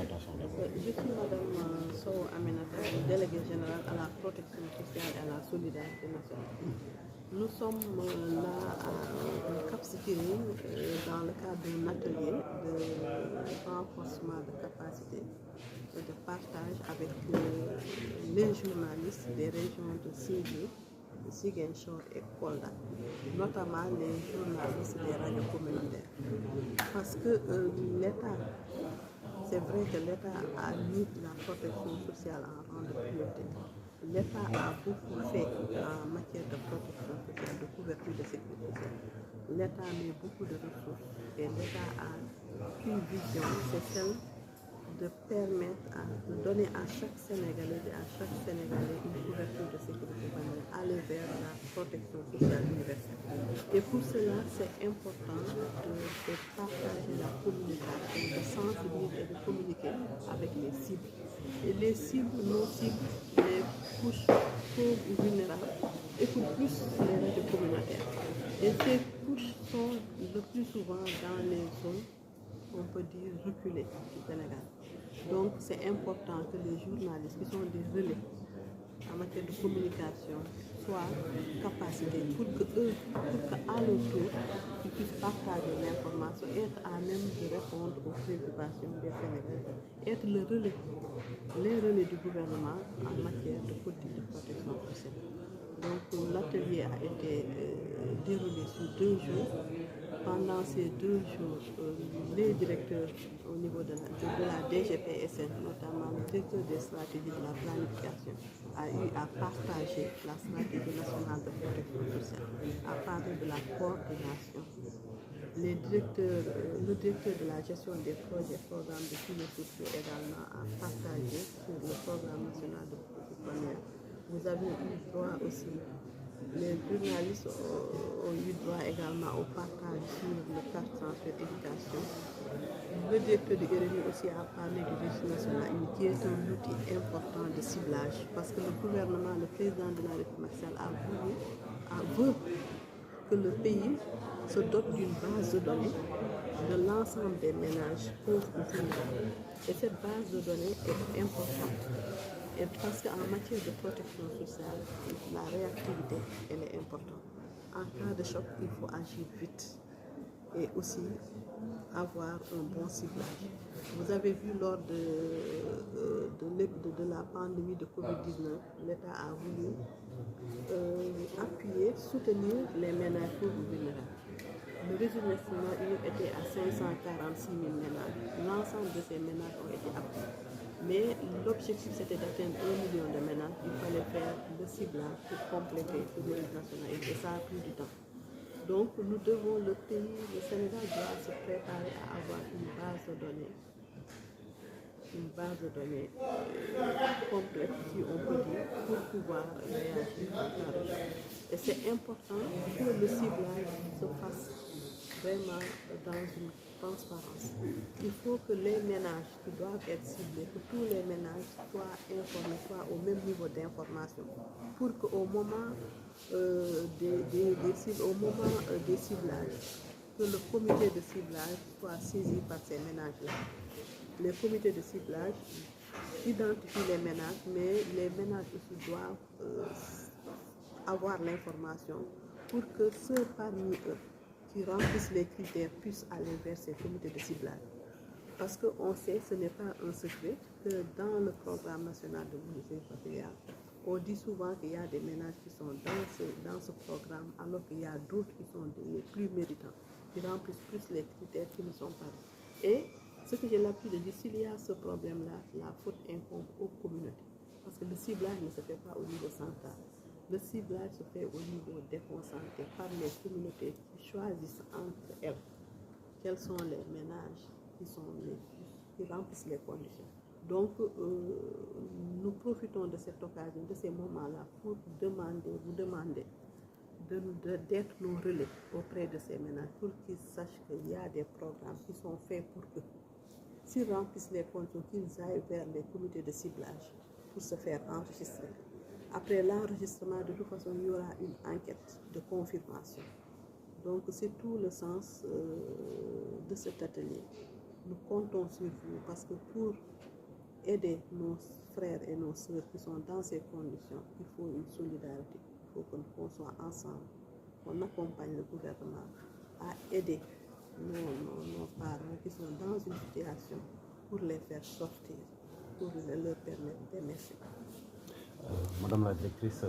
présentation d'abord. Je suis Madame Sow Aminata, déléguée générale à la protection sociale et à la solidarité nationale. Nous sommes là à Cap Skirring dans le cadre d'un atelier de renforcement de capacité et de partage avec les journalistes des régions de Sédhiou, de Ziguinchor et Kolda, notamment les journalistes des radios communautaires. Parce que l'État, c'est vrai que l'État a mis la protection sociale en rang de priorité. L'État a beaucoup fait en matière de protection sociale, de couverture de sécurité sociale. L'État met beaucoup de ressources et l'État a une vision, c'est celle de permettre, de donner à chaque Sénégalais et à chaque Sénégalais une couverture de sécurité sociale, aller vers la protection sociale universelle. Et pour cela, c'est important de partager la communication, de sensibiliser et de communiquer avec les cibles. Et les cibles, nos cibles, les couches pauvres ou vulnérables, écoutent plus les radios communautaires. Et ces couches sont le plus souvent dans les zones, on peut dire, reculées du Sénégal. Donc c'est important que les journalistes qui sont des relais en matière de communication soient capacités pour qu'à leur tour, ils puissent partager l'information, être à même de répondre aux préoccupations des Sénégalais, être les relais du gouvernement en matière de politique de protection sociale. Donc l'atelier a été déroulé sur 2 jours. Pendant ces 2 jours, les directeurs au niveau de la DGPSN, notamment le directeur des stratégies de la planification, a eu à partager la stratégie nationale de protection sociale, à parler de la coordination. Le directeur de la gestion des projets et programmes de filets sociaux également a partagé sur le programme national de protection. Vous avez eu droit aussi, les journalistes ont eu droit également au partage sur le cadre transfert d'éducation. Le directeur de RNU aussi a parlé du registre national qui est un outil important de ciblage parce que le gouvernement, le président de la République veut que le pays se dote d'une base de données de l'ensemble des ménages pauvres ou vulnérables. Et cette base de données est importante. Et parce qu'en matière de protection sociale, la réactivité, elle est importante. En cas de choc, il faut agir vite et aussi avoir un bon ciblage. Vous avez vu lors de la pandémie de Covid-19, l'État a voulu appuyer, soutenir les ménages pauvres vulnérables. Le résultat national était à 546 000 ménages. L'ensemble de ces ménages ont été appuyés. Mais l'objectif c'était d'atteindre 1 million de ménages. Il fallait faire le ciblage pour compléter le résultat national et ça a pris du temps. Donc nous devons, le Sénégal doit se préparer à avoir une base de données complète, si on peut dire, pour pouvoir réagir en cas de choc. Et c'est important que le ciblage se fasse vraiment dans une transparence. Il faut que les ménages qui doivent être ciblés, que tous les ménages soient informés, soient au même niveau d'information, pour qu'au moment des ciblages, que le comité de ciblage soit saisi par ces ménages-là. Les comités de ciblage identifient les ménages, mais les ménages aussi doivent avoir l'information pour que ceux parmi eux qui remplissent les critères puissent aller vers ces comités de ciblage. Parce qu'on sait, ce n'est pas un secret, que dans le programme national de l'UNICEF, on dit souvent qu'il y a des ménages qui sont dans ce programme, alors qu'il y a d'autres qui sont les plus méritants, qui remplissent plus les critères qui ne sont pas. Et ce que j'ai l'habitude de dire, s'il y a ce problème-là, la faute incombe aux communautés. Parce que le ciblage ne se fait pas au niveau central. Le ciblage se fait au niveau déconcentré par les communautés qui choisissent entre elles quels sont les ménages qui remplissent les conditions. Donc, nous profitons de cette occasion, de ces moments-là, pour vous demander d'être nos relais auprès de ces ménages, pour qu'ils sachent qu'il y a des programmes qui sont faits pour que, s'ils remplissent les conditions, qu'ils aillent vers les comités de ciblage pour se faire enregistrer. Après l'enregistrement, de toute façon, il y aura une enquête de confirmation. Donc, c'est tout le sens de cet atelier. nous comptons sur vous parce que pour aider nos frères et nos sœurs qui sont dans ces conditions, il faut une solidarité. Il faut qu'on soit ensemble, qu'on accompagne le gouvernement à aider nos parents qui sont dans une situation pour les faire sortir, pour leur permettre d'émerger. Madame la directrice,